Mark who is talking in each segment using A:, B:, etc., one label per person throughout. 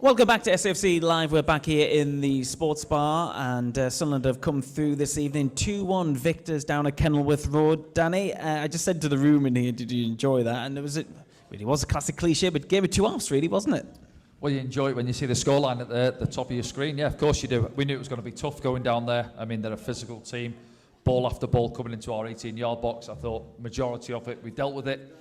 A: Welcome back to SFC Live. We're back here in the sports bar, and Sunderland have come through this evening. 2-1 victors down at Kenilworth Road. Danny, I just said to the room in here, did you enjoy that? And it really was a classic cliche, but gave it 2 halves, really, wasn't it?
B: Well, you enjoy it when you see the scoreline at the top of your screen. Yeah, of course you do. We knew it was going to be tough going down there. I mean, they're a physical team. Ball after ball coming into our 18-yard box. I thought majority of it, we dealt with it.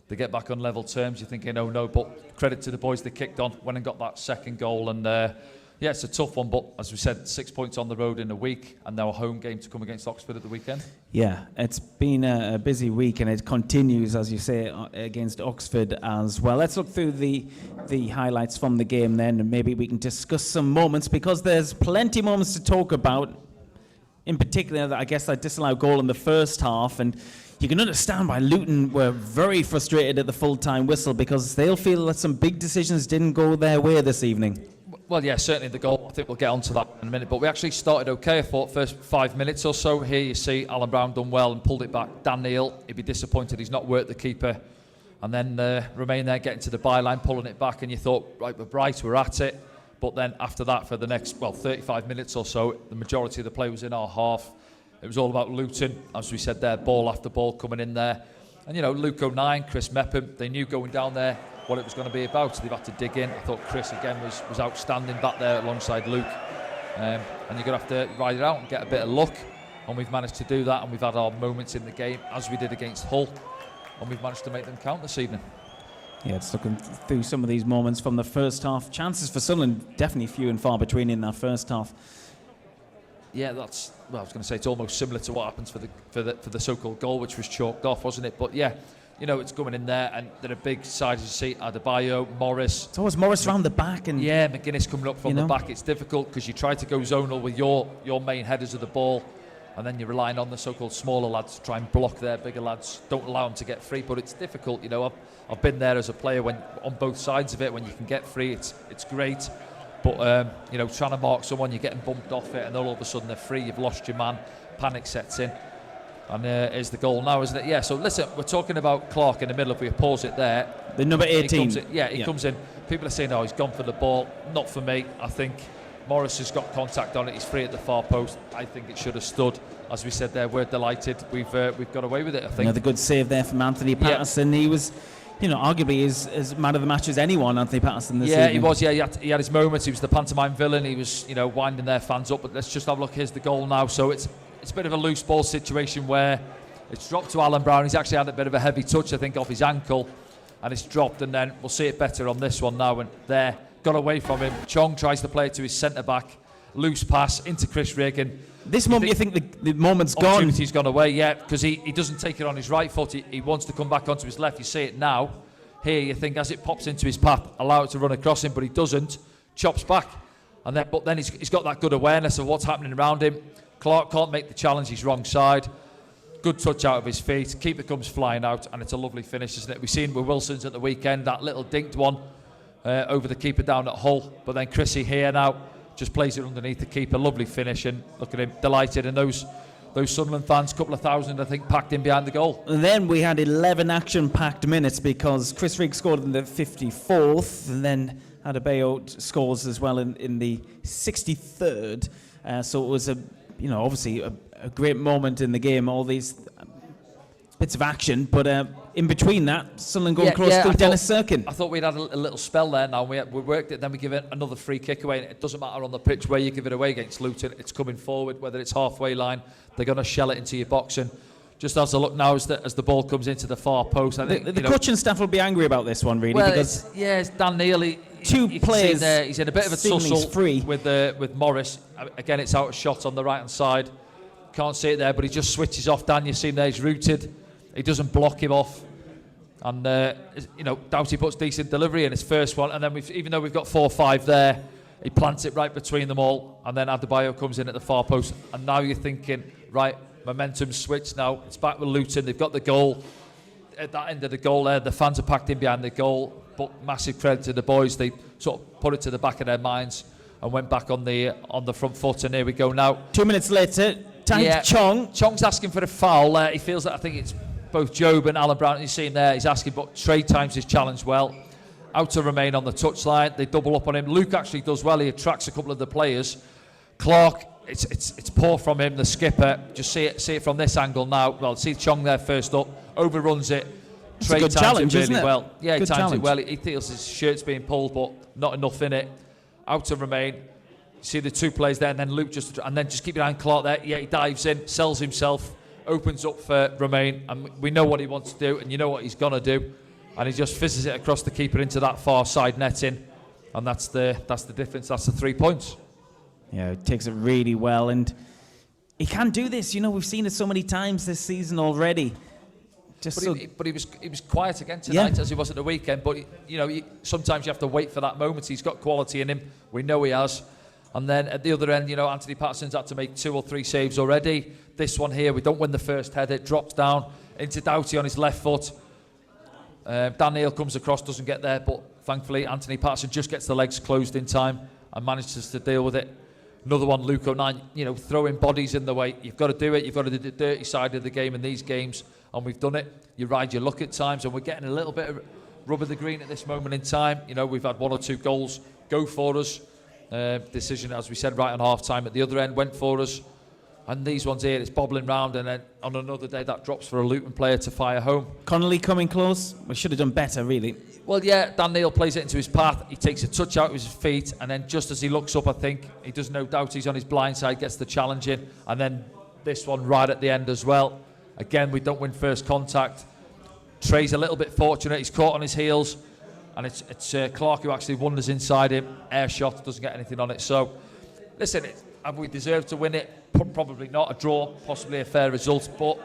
B: They get back on level terms, you're thinking, oh no, but credit to the boys that kicked on, went and got that second goal, and yeah, it's a tough one, but as we said, 6 points on the road in a week, and now a home game to come against Oxford at the weekend.
A: Yeah, it's been a busy week, and it continues, as you say, against Oxford as well. Let's look through the highlights from the game then, and maybe we can discuss some moments, because there's plenty of moments to talk about, in particular, I guess, that disallowed goal in the first half, and you can understand why Luton were very frustrated at the full-time whistle, because they'll feel that some big decisions didn't go their way this evening.
B: Well, yeah, certainly the goal. I think we'll get onto that in a minute. But we actually started okay, I thought, first 5 minutes or so. Here you see Alan Brown done well and pulled it back. Dan Neil, he'd be disappointed he's not worked the keeper. And then remain there, getting to the byline, pulling it back. And you thought, right, we're bright, we're at it. But then after that, for the next, 35 minutes or so, the majority of the play was in our half. It was all about Luton, as we said there, ball after ball coming in there. And, you know, Luke O'Nien, Chris Mepham, they knew going down there what it was going to be about. They've had to dig in. I thought Chris, again, was outstanding back there alongside Luke. And you're going to have to ride it out and get a bit of luck. And we've managed to do that, and we've had our moments in the game, as we did against Hull. And we've managed to make them count this evening.
A: Yeah, it's looking through some of these moments from the first half. Chances for Sunderland, definitely few and far between in that first half.
B: Yeah, I was going to say it's almost similar to what happens for the so-called goal, which was chalked off, wasn't it? But yeah, you know, it's coming in there, and they're a big side, as you see. Adebayo, Morris.
A: It's always Morris around the back, and
B: yeah, McGuinness coming up from the back. It's difficult because you try to go zonal with your main headers of the ball, and then you're relying on the so-called smaller lads to try and block their bigger lads. Don't allow them to get free, but it's difficult. You know, I've been there as a player when on both sides of it. When you can get free, it's great. But, you know, trying to mark someone, you're getting bumped off it, and all of a sudden they're free, you've lost your man, panic sets in. And here's the goal now, isn't it? Yeah, so listen, we're talking about Clark in the middle. If we pause it there.
A: The number 18.
B: He comes in. People are saying, oh, he's gone for the ball. Not for me. I think Morris has got contact on it. He's free at the far post. I think it should have stood. As we said there, we're delighted. We've got away with it, I think.
A: Another good save there from Anthony Patterson. Yeah. He was... You know, arguably as man of the match as anyone, Anthony Patterson this evening.
B: He was. Yeah, he had his moments. He was the pantomime villain. He was, you know, winding their fans up. But let's just have a look. Here's the goal now. So it's a bit of a loose ball situation where it's dropped to Alan Brown. He's actually had a bit of a heavy touch, I think, off his ankle, and it's dropped. And then we'll see it better on this one now. And there, got away from him. Chong tries to play it to his centre back. Loose pass into Chris Regan.
A: This moment, you think the moment's gone?
B: Opportunity's gone away, yeah, because he doesn't take it on his right foot. He wants to come back onto his left. You see it now. Here, you think as it pops into his path, allow it to run across him, but he doesn't. Chops back, but then he's got that good awareness of what's happening around him. Clark can't make the challenge. He's wrong side. Good touch out of his feet. Keeper comes flying out, and it's a lovely finish, isn't it? We've seen with Wilson's at the weekend that little dinked one over the keeper down at Hull, but then Chrissy here now just plays it underneath the keeper. Lovely finish, and look at him, delighted, and those Sunderland fans, a couple of thousand, I think, packed in behind the goal.
A: And then we had 11 action-packed minutes because Chris Rigg scored in the 54th, and then Adebayo scores as well in the 63rd. So it was obviously a great moment in the game. All these bits of action, but in between that, Sunderland going close to Dennis Serkin.
B: I thought we'd had a little spell there now. We worked it, then we give it another free kick away. And it doesn't matter on the pitch where you give it away against Luton. It's coming forward, whether it's halfway line, they're going to shell it into your box. And just as a look now, as the ball comes into the far post, I think
A: the coaching staff will be angry about this one, really.
B: Well,
A: because
B: it's Dan Neil.
A: Two players.
B: He's in a bit of a tussle with Morris. Again, it's out of shot on the right hand side. Can't see it there, but he just switches off. Dan, you see him there. He's rooted. He doesn't block him off. And, Doughty puts decent delivery in his first one. And then even though we've got 4-5 there, he plants it right between them all. And then Adebayo comes in at the far post. And now you're thinking, right, momentum switch now. It's back with Luton. They've got the goal. At that end of the goal there, the fans are packed in behind the goal. But massive credit to the boys. They sort of put it to the back of their minds and went back on the front foot. And here we go now.
A: 2 minutes later, Chong.
B: Chong's asking for a foul. He feels that I think it's both Job and Alan Brown. You see him there. He's asking, but trade times his challenge well. out to Remain on the touchline. They double up on him. Luke actually does well. He attracts a couple of the players. Clark, it's poor from him, the skipper. Just see it from this angle now. Well, see Chong there first up, overruns it.
A: Trey times challenge,
B: it really well. Yeah,
A: good
B: he times
A: challenge.
B: it well. He feels his shirt's being pulled, but not enough in it. Out to Remain. See the two players there, and then Luke just keep your eye on Clark there. Yeah, he dives in, sells himself, opens up for Remain, and we know what he wants to do, and you know what he's gonna do, and he just fizzes it across the keeper into that far side netting, and that's the difference. That's the 3 points.
A: Yeah, he takes it really well, and he can do this. You know, we've seen it so many times this season already.
B: But he was quiet again tonight, as he was at the weekend. But sometimes you have to wait for that moment. He's got quality in him. We know he has. And then at the other end, Anthony Patterson's had to make 2 or 3 saves already. This one here, we don't win the first header. It drops down into Doughty on his left foot. Dan Neil comes across, doesn't get there, but thankfully Anthony Patterson just gets the legs closed in time and manages to deal with it. Another one, Luke O'Nien, throwing bodies in the way. You've got to do it. You've got to do the dirty side of the game in these games, and we've done it. You ride your luck at times, and we're getting a little bit of rub of the green at this moment in time. We've had 1 or 2 goals go for us. Decision, as we said, right on half-time at the other end, went for us. And these ones here, it's bobbling round, and then on another day, that drops for a Luton player to fire home.
A: Connolly coming close. We should have done better, really.
B: Well, yeah, Dan Neil plays it into his path. He takes a touch out with his feet, and then just as he looks up, I think, he does no doubt he's on his blind side, gets the challenge in, and then this one right at the end as well. Again, we don't win first contact. Trey's a little bit fortunate. He's caught on his heels, and it's Clark who actually wanders inside him. Air shot, doesn't get anything on it. So, listen, have we deserved to win it? Probably not. A draw, possibly a fair result, but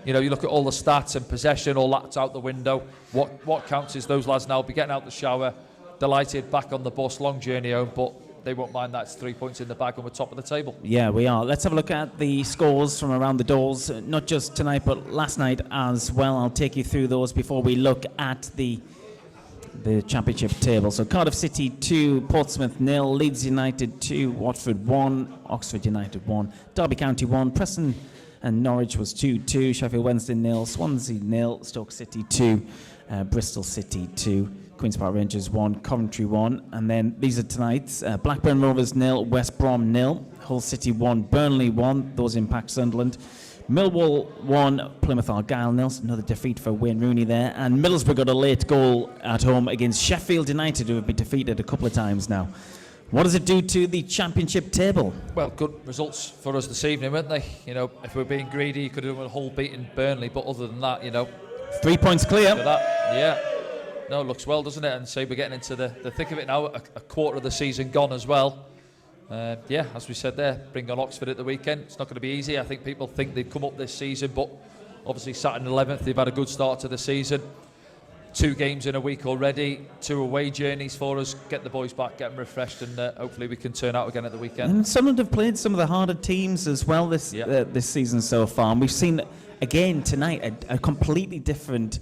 B: you look at all the stats and possession, all that's out the window. What counts is those lads now be getting out the shower, delighted, back on the bus, long journey home, but they won't mind that. It's 3 points in the bag and we're top of the table.
A: Yeah, we are. Let's have a look at the scores from around the doors, not just tonight, but last night as well. I'll take you through those before we look at the Championship table. So Cardiff City 2, Portsmouth 0, Leeds United 2, Watford 1, Oxford United 1, Derby County 1, Preston and Norwich was 2-2, Sheffield Wednesday 0, Swansea 0, Stoke City 2, Bristol City 2, Queen's Park Rangers 1, Coventry 1, and then these are tonight's Blackburn Rovers 0, West Brom 0, Hull City 1, Burnley 1, those impact Sunderland, Millwall 1, Plymouth Argyle 0, another defeat for Wayne Rooney there, and Middlesbrough got a late goal at home against Sheffield United, who have been defeated a couple of times now. What does it do to the Championship table?
B: Well, good results for us this evening, weren't they? If we're being greedy, you could have done a Hull beating Burnley, but other than that,
A: 3 points clear.
B: Yeah. No, it looks well, doesn't it? And so we're getting into the thick of it now, a quarter of the season gone as well. As we said there, bring on Oxford at the weekend. It's not going to be easy. I think people think they've come up this season, but obviously sat in 11th. They've had a good start to the season. 2 games in a week already, 2 away journeys for us. Get the boys back, get them refreshed, and hopefully we can turn out again at the weekend.
A: And Sunderland have played some of the harder teams as well this season so far. And we've seen again tonight a completely different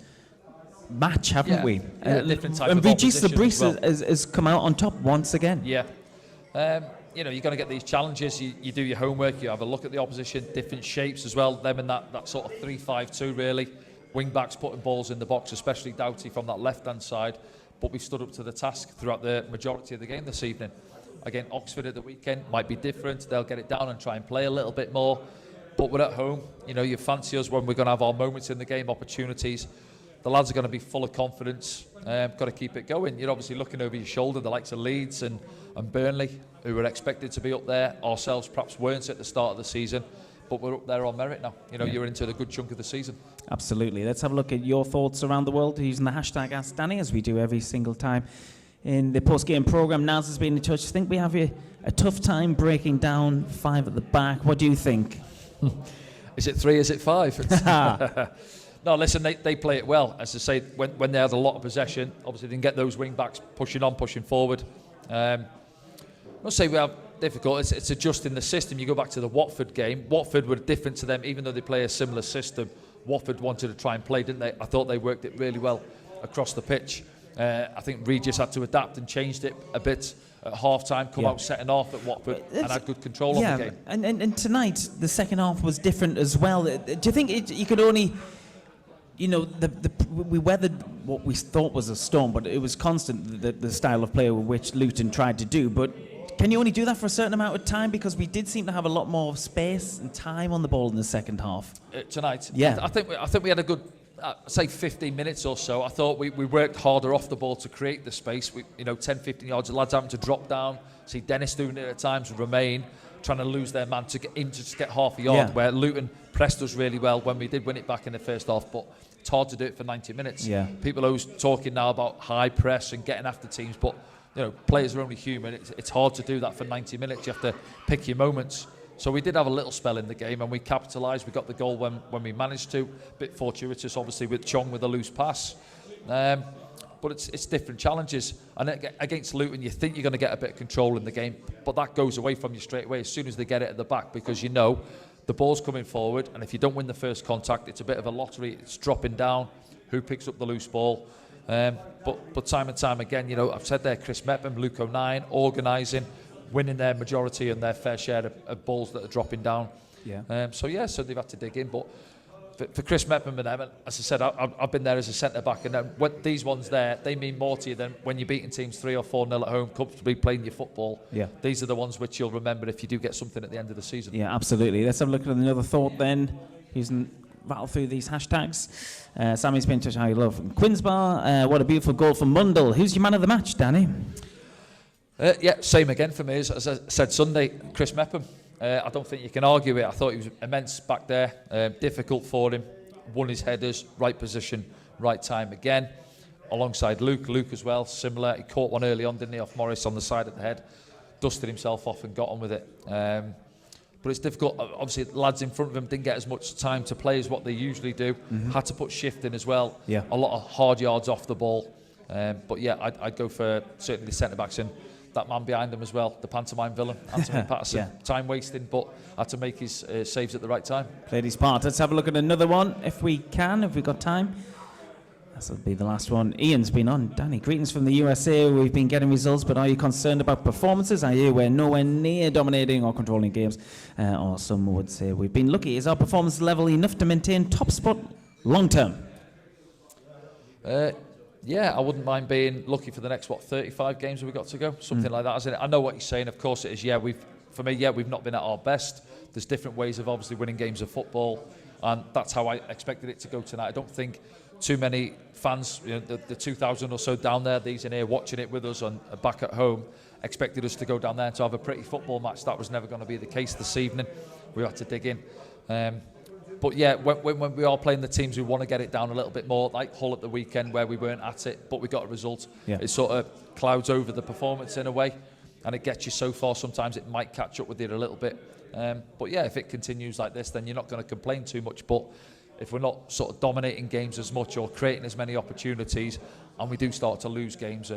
A: match, haven't we?
B: Different type
A: and
B: of
A: Regis
B: opposition
A: Lebris
B: as well.
A: has come out on top once again.
B: Yeah. You're going to get these challenges. You do your homework. You have a look at the opposition, different shapes as well. Them in that sort of 3-5-2 really. Wing backs putting balls in the box, especially Doughty from that left-hand side. But we've stood up to the task throughout the majority of the game this evening. Again, Oxford at the weekend might be different. They'll get it down and try and play a little bit more. But we're at home. You fancy us when we're going to have our moments in the game, opportunities. The lads are going to be full of confidence. Got to keep it going. You're obviously looking over your shoulder, the likes of Leeds and Burnley, who were expected to be up there. Ourselves perhaps weren't at the start of the season, but we're up there on merit now. You're into the good chunk of the season.
A: Absolutely. Let's have a look at your thoughts around the world using the hashtag Ask Danny, as we do every single time in the post-game programme. Naz has been in touch. I think we have a tough time breaking down 5 at the back. What do you think?
B: Is it 3? Is it 5? No, listen, they play it well. As I say, when they had a lot of possession, obviously they can get those wing backs pushing on, pushing forward. I must say we have difficult. It's adjusting the system. You go back to the Watford game. Watford were different to them, even though they play a similar system. Watford wanted to try and play, didn't they? I thought they worked it really well across the pitch. I think Regis had to adapt and changed it a bit at half-time, come out setting off at Watford and had good control on the game.
A: And tonight, the second half was different as well. Do you think you could only you know, we weathered what we thought was a storm, but it was constant, the style of play which Luton tried to do. But can you only do that for a certain amount of time? Because we did seem to have a lot more space and time on the ball in the second half.
B: Tonight?
A: Yeah.
B: I think we had a good, say 15 minutes or so. I thought we worked harder off the ball to create the space. 10, 15 yards, the lads having to drop down. See Dennis doing it at times, Romain trying to lose their man to get in, just get half a yard, where Luton pressed us really well when we did win it back in the first half, but it's hard to do it for 90 minutes.
A: Yeah.
B: People are always talking now about high press and getting after teams, but players are only human. It's hard to do that for 90 minutes. You have to pick your moments. So we did have a little spell in the game and we capitalised. We got the goal when we managed to. A bit fortuitous, obviously, with Chong with a loose pass. But it's different challenges. And against Luton, you think you're going to get a bit of control in the game, but that goes away from you straight away as soon as they get it at the back, because the ball's coming forward, and if you don't win the first contact, it's a bit of a lottery. It's dropping down. Who picks up the loose ball? But time and time again, I've said there, Chris Mepham, Luke O'Nien, organising, winning their majority and their fair share of balls that are dropping down.
A: Yeah.
B: So they've had to dig in. But for Chris Mepham and them, as I said, I've been there as a centre-back, and when these ones there, they mean more to you than when you're beating teams 3 or 4-0 at home, comfortably playing your football.
A: Yeah.
B: These are the ones which you'll remember if you do get something at the end of the season.
A: Yeah, absolutely. Let's have a look at another thought then. Rattle through these hashtags. Sammy's been touched how you love Quinsbar. What a beautiful goal from Mundell. Who's your man of the match, Danny?
B: Same again for me. As I said Sunday, Chris Mepham. I don't think you can argue it. I thought he was immense back there. Difficult for him. Won his headers, right position, right time again. Alongside Luke. Luke as well, similar. He caught one early on, didn't he, off Morris on the side of the head. Dusted himself off and got on with it. But it's difficult. Obviously, the lads in front of him didn't get as much time to play as what they usually do. Mm-hmm. Had to put shift in as well.
A: Yeah.
B: A lot of hard yards off the ball. But yeah, I'd go for certainly the centre-backs and that man behind him as well, the pantomime villain, Anthony Patterson.
A: Yeah.
B: Time wasting, but had to make his saves at the right time.
A: Played his part. Let's have a look at another one if we can, if we've got time. This will be the last one. Ian's been on. Danny, greetings from the USA. We've been getting results, but are you concerned about performances? I hear we're nowhere near dominating or controlling games. Or some would say we've been lucky. Is our performance level enough to maintain top spot long term?
B: Yeah, I wouldn't mind being lucky for the next, 35 games have we got to go? Something like that, isn't it? I know what you're saying. Of course it is. Yeah, we've not been at our best. There's different ways of obviously winning games of football, and that's how I expected it to go tonight. I don't think too many fans, the 2,000 or so down there, these in here watching it with us and back at home, expected us to go down there and to have a pretty football match. That was never going to be the case this evening. We had to dig in. But yeah, when we are playing the teams who want to get it down a little bit more, like Hull at the weekend where we weren't at it, but we got a result, it sort of clouds over the performance in a way, and it gets you so far. Sometimes it might catch up with you a little bit. But yeah, if it continues like this, then you're not going to complain too much. But if we're not sort of dominating games as much or creating as many opportunities, and we do start to lose games,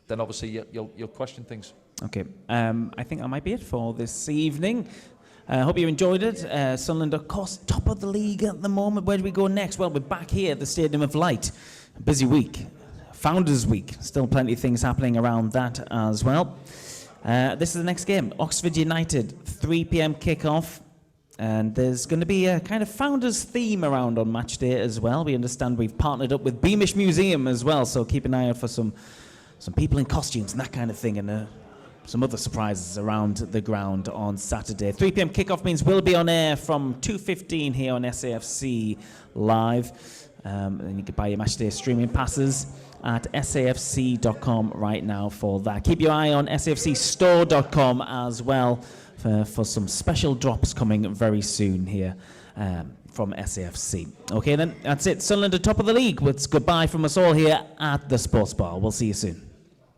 B: then obviously you'll question things. Okay,
A: I think that might be it for this evening. I hope you enjoyed it. Sunderland, of course, top of the league at the moment. Where do we go next? Well, we're back here at the Stadium of Light. Busy week. Founders Week. Still plenty of things happening around that as well. This is the next game. Oxford United, 3 p.m. kickoff. And there's going to be a kind of founders theme around on match day as well. We understand we've partnered up with Beamish Museum as well, so keep an eye out for some people in costumes and that kind of thing, and some other surprises around the ground on Saturday. 3 p.m. kickoff means we'll be on air from 2:15 here on SAFC Live. And you can buy your matchday streaming passes at safc.com right now for that. Keep your eye on safcstore.com as well for some special drops coming very soon here from SAFC. Okay then, that's it. Sunderland at top of the league. It's goodbye from us all here at the Sports Bar. We'll see you soon.